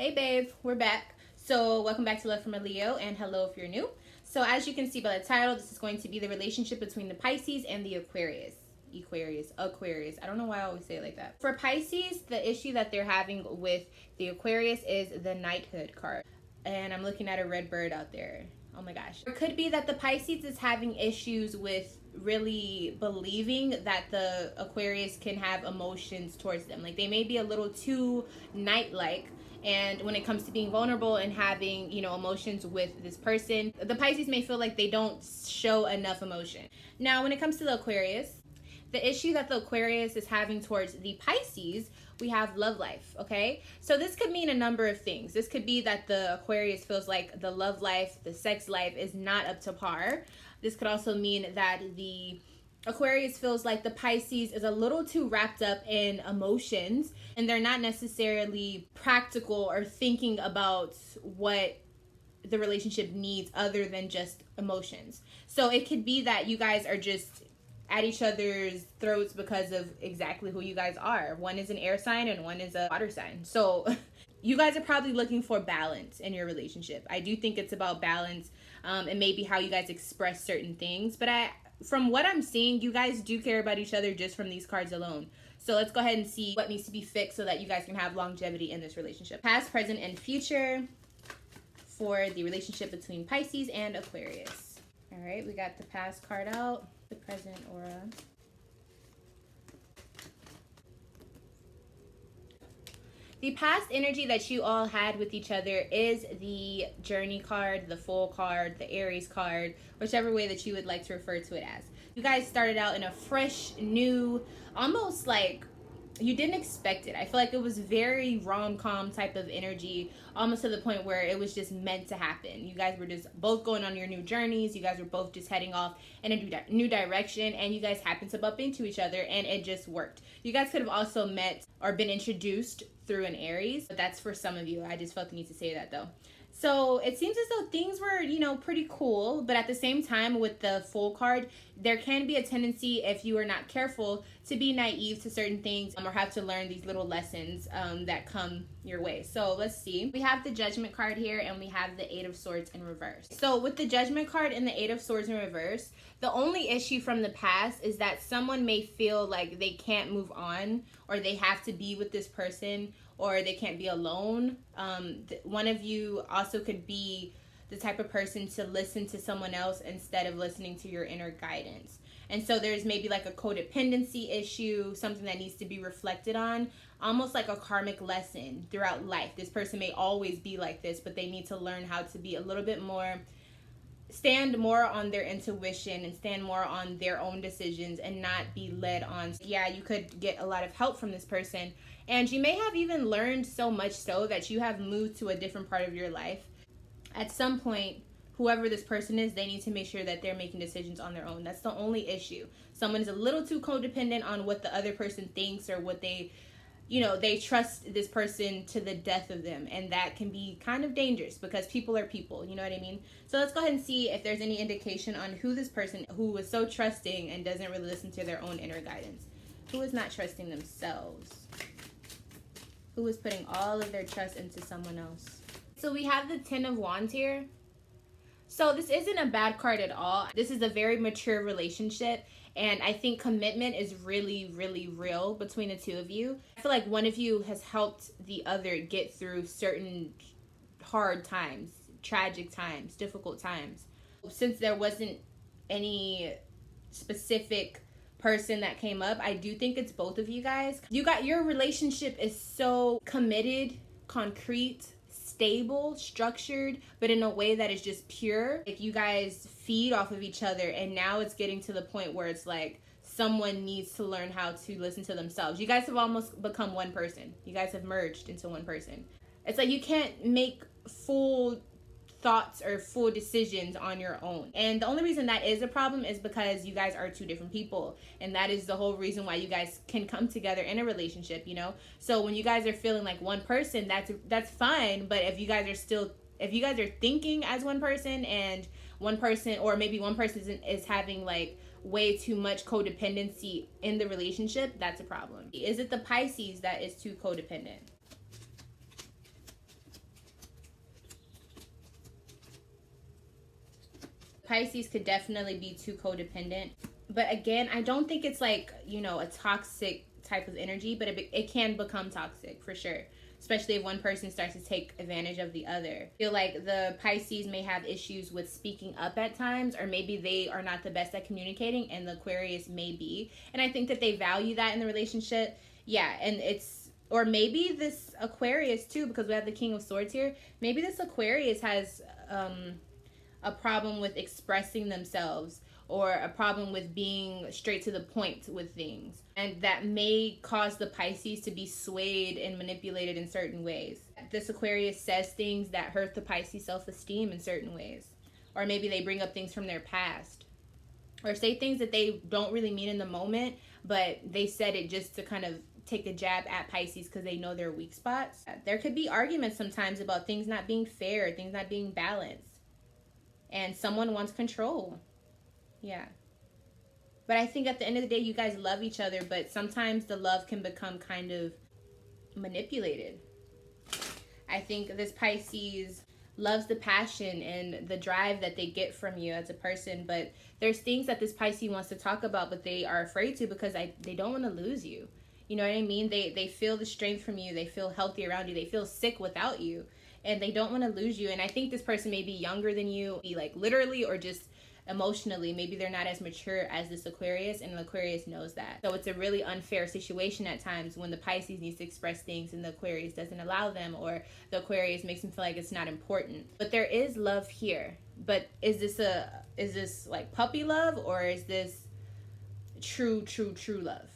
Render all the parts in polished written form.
Hey babe, we're back. So welcome back to Love from a Leo, and hello if you're new. So as you can see by the title, this is going to be the relationship between the Pisces and the Aquarius. Aquarius. I don't know why I always say it like that. For Pisces, the issue that they're having with the Aquarius is the Knighthood card. And I'm looking at a red bird out there. Oh my gosh. It could be that the Pisces is having issues with really believing that the Aquarius can have emotions towards them. Like they may be a little too knight-like. And when it comes to being vulnerable and having, emotions with this person, the Pisces may feel like they don't show enough emotion. Now, when it comes to the Aquarius, the issue that the Aquarius is having towards the Pisces, we have love life, okay? So this could mean a number of things. This could be that the Aquarius feels like the love life, the sex life is not up to par. This could also mean that the Aquarius feels like the Pisces is a little too wrapped up in emotions and they're not necessarily practical or thinking about what the relationship needs other than just emotions. So it could be that you guys are just at each other's throats because of exactly who you guys are. One is an air sign and one is a water sign. So you guys are probably looking for balance in your relationship. I do think it's about balance and maybe how you guys express certain things. But from what I'm seeing, you guys do care about each other just from these cards alone. So let's go ahead and see what needs to be fixed so that you guys can have longevity in this relationship. Past, present, and future for the relationship between Pisces and Aquarius. All right, we got the past card out, the present aura. The past energy that you all had with each other is the Journey card, the Fool card, the Aries card, whichever way that you would like to refer to it as. You guys started out in a fresh, new, almost like you didn't expect it. I feel like it was very rom-com type of energy, almost to the point where it was just meant to happen. You guys were just both going on your new journeys. You guys were both just heading off in a new direction, and you guys happened to bump into each other, and it just worked. You guys could have also met or been introduced through an Aries, but that's for some of you. I just felt the need to say that though. So it seems as though things were, pretty cool, but at the same time with the Fool card, there can be a tendency, if you are not careful, to be naive to certain things or have to learn these little lessons that come your way. So let's see. We have the Judgment card here and we have the Eight of Swords in reverse. So with the Judgment card and the Eight of Swords in reverse, the only issue from the past is that someone may feel like they can't move on or they have to be with this person or they can't be alone. One of you also could be the type of person to listen to someone else instead of listening to your inner guidance. And so there's maybe like a codependency issue, something that needs to be reflected on, almost like a karmic lesson throughout life. This person may always be like this, but they need to learn how to be a little bit more, stand more on their intuition and stand more on their own decisions and not be led on. Yeah, you could get a lot of help from this person, and you may have even learned so much so that you have moved to a different part of your life. At some point, whoever this person is, they need to make sure that they're making decisions on their own. That's the only issue. Someone is a little too codependent on what the other person thinks or what they trust this person to the death of them. And that can be kind of dangerous because people are people, you know what I mean? So let's go ahead and see if there's any indication on who this person who is so trusting and doesn't really listen to their own inner guidance. Who is not trusting themselves? Who is putting all of their trust into someone else? So we have the Ten of Wands here. So this isn't a bad card at all. This is a very mature relationship. And I think commitment is really, really real between the two of you. I feel like one of you has helped the other get through certain hard times, tragic times, difficult times. Since there wasn't any specific person that came up, I do think it's both of you guys. Your relationship is so committed, concrete, stable, structured, but in a way that is just pure. Like you guys feed off of each other, and now it's getting to the point where it's like someone needs to learn how to listen to themselves. You guys have almost become one person. You guys have merged into one person. It's like you can't make full thoughts or full decisions on your own. And the only reason that is a problem is because you guys are two different people. And that is the whole reason why you guys can come together in a relationship, So when you guys are feeling like one person, that's fine. But if you guys are thinking as one person and one person, or maybe one person is having like way too much codependency in the relationship, that's a problem. Is it the Pisces that is too codependent? Pisces could definitely be too codependent. But again, I don't think it's like, a toxic type of energy, but it can become toxic for sure. Especially if one person starts to take advantage of the other. I feel like the Pisces may have issues with speaking up at times, or maybe they are not the best at communicating, and the Aquarius may be. And I think that they value that in the relationship. Yeah, and or maybe this Aquarius too, because we have the King of Swords here. Maybe this Aquarius has a problem with expressing themselves, or a problem with being straight to the point with things. And that may cause the Pisces to be swayed and manipulated in certain ways. This Aquarius says things that hurt the Pisces self-esteem in certain ways. Or maybe they bring up things from their past. Or say things that they don't really mean in the moment, but they said it just to kind of take a jab at Pisces because they know their weak spots. There could be arguments sometimes about things not being fair, things not being balanced. And someone wants control. Yeah. But I think at the end of the day, you guys love each other, but sometimes the love can become kind of manipulated. I think this Pisces loves the passion and the drive that they get from you as a person, but there's things that this Pisces wants to talk about, but they are afraid to because they don't want to lose you. You know what I mean? They feel the strength from you. They feel healthy around you. They feel sick without you, and they don't want to lose you. And I think this person may be younger than you, be like literally or just emotionally. Maybe they're not as mature as this Aquarius, and the Aquarius knows that. So it's a really unfair situation at times when the Pisces needs to express things and the Aquarius doesn't allow them, or the Aquarius makes them feel like it's not important. But there is love here. But is this like puppy love, or is this true love?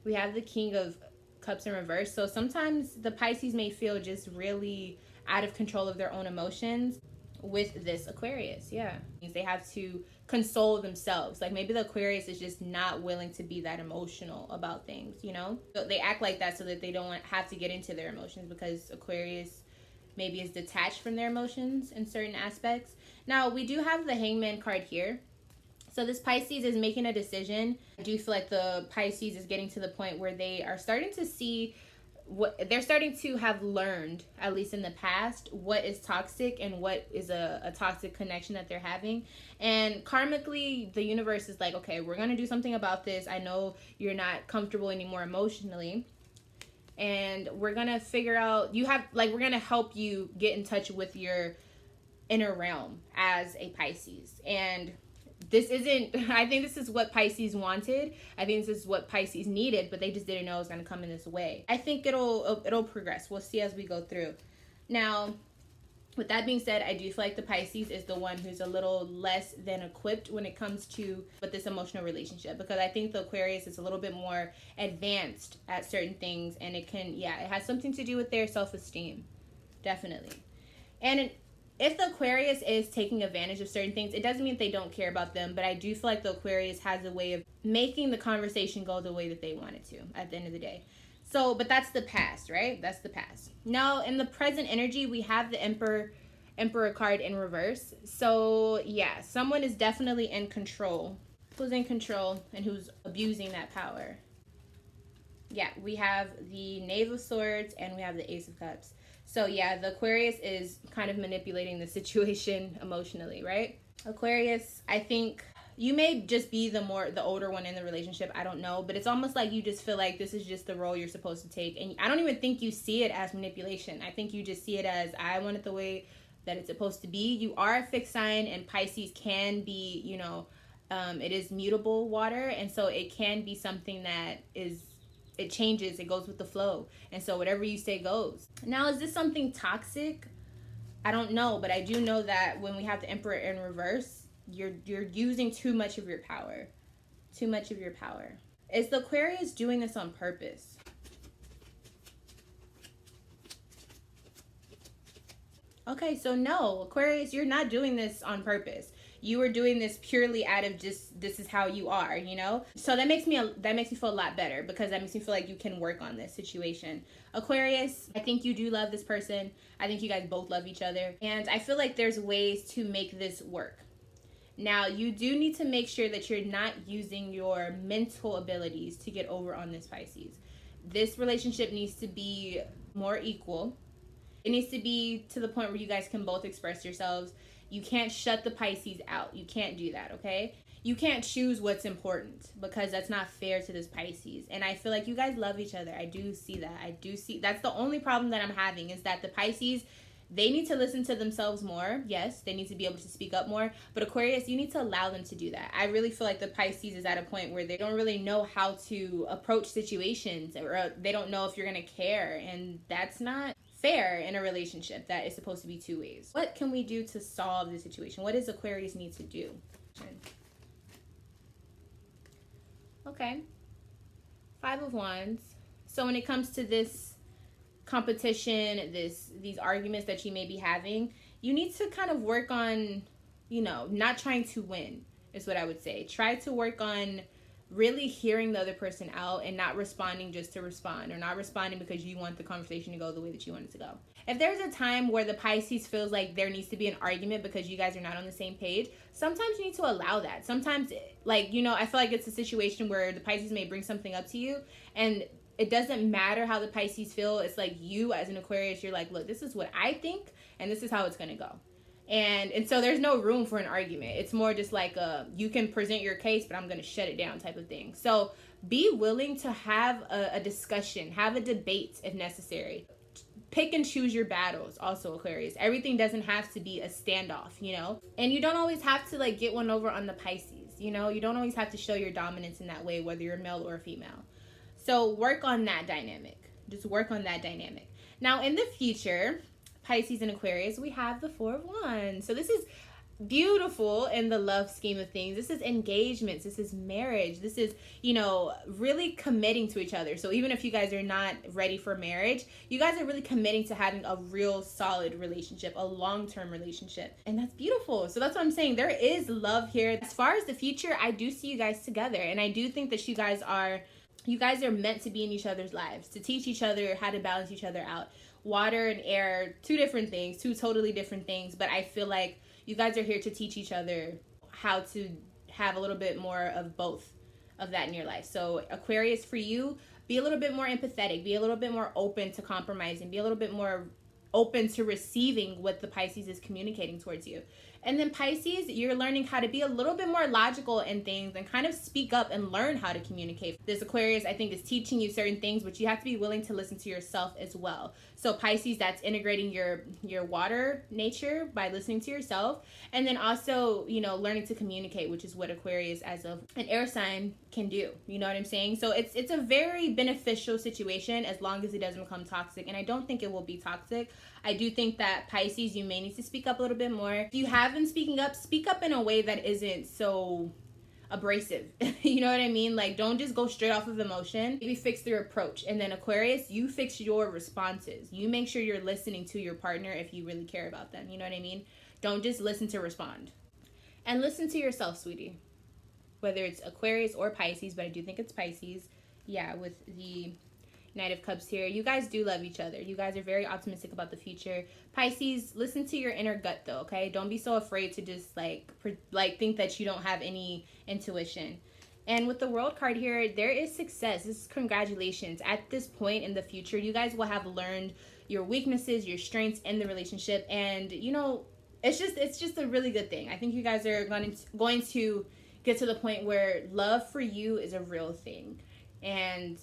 We have the King of Cups in reverse. So sometimes the Pisces may feel just really out of control of their own emotions with this Aquarius. Yeah, they have to console themselves. Like maybe the Aquarius is just not willing to be that emotional about things, so they act like that so that they don't have to get into their emotions, because Aquarius maybe is detached from their emotions in certain aspects. Now we do have the Hangman card here. So this Pisces is making a decision. I do feel like the Pisces is getting to the point where they are starting to see what they're starting to have learned, at least in the past, what is toxic and what is a toxic connection that they're having. And karmically, the universe is like, okay, we're going to do something about this. I know you're not comfortable anymore emotionally, and we're going to figure out, we're going to help you get in touch with your inner realm as a Pisces. And I think this is what Pisces wanted. I think this is what Pisces needed, but they just didn't know it was going to come in this way. I think it'll progress. We'll see as we go through. Now, with that being said, I do feel like the Pisces is the one who's a little less than equipped when it comes to this emotional relationship, because I think the Aquarius is a little bit more advanced at certain things, and it has something to do with their self-esteem. Definitely. And if the Aquarius is taking advantage of certain things, it doesn't mean they don't care about them, but I do feel like the Aquarius has a way of making the conversation go the way that they want it to at the end of the day. So, but that's the past, right? That's the past. Now, in the present energy, we have the Emperor card in reverse. So, yeah, someone is definitely in control. Who's in control and who's abusing that power? Yeah, we have the Knave of Swords and we have the Ace of Cups. So yeah, the Aquarius is kind of manipulating the situation emotionally, right? Aquarius, I think you may just be the older one in the relationship. I don't know, but it's almost like you just feel like this is just the role you're supposed to take. And I don't even think you see it as manipulation. I think you just see it as, I want it the way that it's supposed to be. You are a fixed sign, and Pisces can be, it is mutable water. And so it can be something that it changes, it goes with the flow. And so whatever you say goes. Now, is this something toxic? I don't know, but I do know that when we have the Emperor in reverse, you're using too much of your power. Too much of your power. Is the Aquarius doing this on purpose? Okay, so no, Aquarius, you're not doing this on purpose. You are doing this purely out of just, this is how you are, So that makes me feel a lot better, because that makes me feel like you can work on this situation. Aquarius, I think you do love this person. I think you guys both love each other. And I feel like there's ways to make this work. Now, you do need to make sure that you're not using your mental abilities to get over on this Pisces. This relationship needs to be more equal. It needs to be to the point where you guys can both express yourselves. You can't shut the Pisces out. You can't do that, okay? You can't choose what's important, because that's not fair to this Pisces. And I feel like you guys love each other. I do see that. I do see. That's the only problem that I'm having, is that the Pisces, they need to listen to themselves more. Yes, they need to be able to speak up more. But Aquarius, you need to allow them to do that. I really feel like the Pisces is at a point where they don't really know how to approach situations, or they don't know if you're going to care. And that's not fair in a relationship that is supposed to be two ways. What can we do to solve the situation? What does Aquarius need to do? Okay. 5 of Wands. So when it comes to this competition, these arguments that you may be having, you need to kind of work on, not trying to win, is what I would say. Try to work on really hearing the other person out and not responding just to respond, or not responding because you want the conversation to go the way that you want it to go. If there's a time where the Pisces feels like there needs to be an argument because you guys are not on the same page, sometimes you need to allow that. Sometimes, I feel like it's a situation where the Pisces may bring something up to you, and it doesn't matter how the Pisces feel. It's like, you as an Aquarius, you're like, look, this is what I think, and this is how it's going to go. And so there's no room for an argument. It's more just like you can present your case, but I'm going to shut it down type of thing. So be willing to have a discussion, have a debate if necessary. Pick and choose your battles also, Aquarius. Everything doesn't have to be a standoff, And you don't always have to get one over on the Pisces, You don't always have to show your dominance in that way, whether you're male or female. So work on that dynamic. Just work on that dynamic. Now, in the future, Pisces and Aquarius, we have the 4 of Wands. So this is beautiful in the love scheme of things. This is engagements. This is marriage. This is, really committing to each other. So even if you guys are not ready for marriage, you guys are really committing to having a real solid relationship, a long-term relationship. And that's beautiful. So that's what I'm saying. There is love here. As far as the future, I do see you guys together. And I do think that you guys are meant to be in each other's lives, to teach each other how to balance each other out. Water and air, 2 different things, 2 totally different things. But I feel like you guys are here to teach each other how to have a little bit more of both of that in your life. So Aquarius, for you, be a little bit more empathetic, be a little bit more open to compromising, be a little bit more open to receiving what the Pisces is communicating towards you. And then Pisces, you're learning how to be a little bit more logical in things and kind of speak up and learn how to communicate. This Aquarius, I think, is teaching you certain things, but you have to be willing to listen to yourself as well. So Pisces, that's integrating your water nature by listening to yourself. And then also, learning to communicate, which is what Aquarius as an air sign can do. You know what I'm saying? So it's a very beneficial situation as long as it doesn't become toxic. And I don't think it will be toxic. I do think that Pisces, you may need to speak up a little bit more. If you have been speaking up, speak up in a way that isn't so abrasive. You know what I mean? Don't just go straight off of emotion. Maybe fix their approach. And then Aquarius, you fix your responses. You make sure you're listening to your partner if you really care about them. You know what I mean? Don't just listen to respond. And listen to yourself, sweetie. Whether it's Aquarius or Pisces, but I do think it's Pisces. Yeah, with the Knight of Cups here. You guys do love each other. You guys are very optimistic about the future. Pisces, listen to your inner gut though, okay? Don't be so afraid to just think that you don't have any intuition. And with the World card here, there is success. This is congratulations. At this point in the future, you guys will have learned your weaknesses, your strengths in the relationship, and it's just a really good thing. I think you guys are going to get to the point where love for you is a real thing, and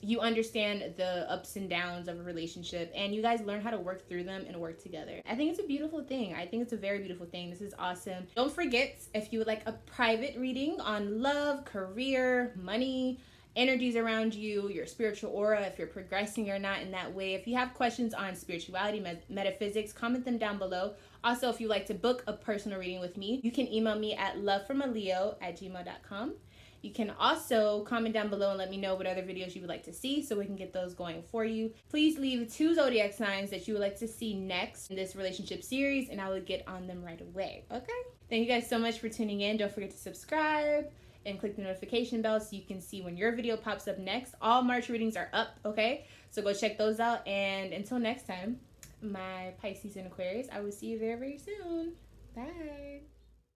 you understand the ups and downs of a relationship, and you guys learn how to work through them and work together. I think it's a beautiful thing. I think it's a very beautiful thing. This is awesome. Don't forget, if you would like a private reading on love, career, money, energies around you, your spiritual aura, if you're progressing or not in that way. If you have questions on spirituality, metaphysics, comment them down below. Also, if you'd like to book a personal reading with me, you can email me at lovefromaleo@gmail.com. You can also comment down below and let me know what other videos you would like to see so we can get those going for you. Please leave 2 zodiac signs that you would like to see next in this relationship series, and I will get on them right away, okay? Thank you guys so much for tuning in. Don't forget to subscribe and click the notification bell so you can see when your video pops up next. All March readings are up, okay? So go check those out, and until next time, my Pisces and Aquarius, I will see you very, very soon. Bye.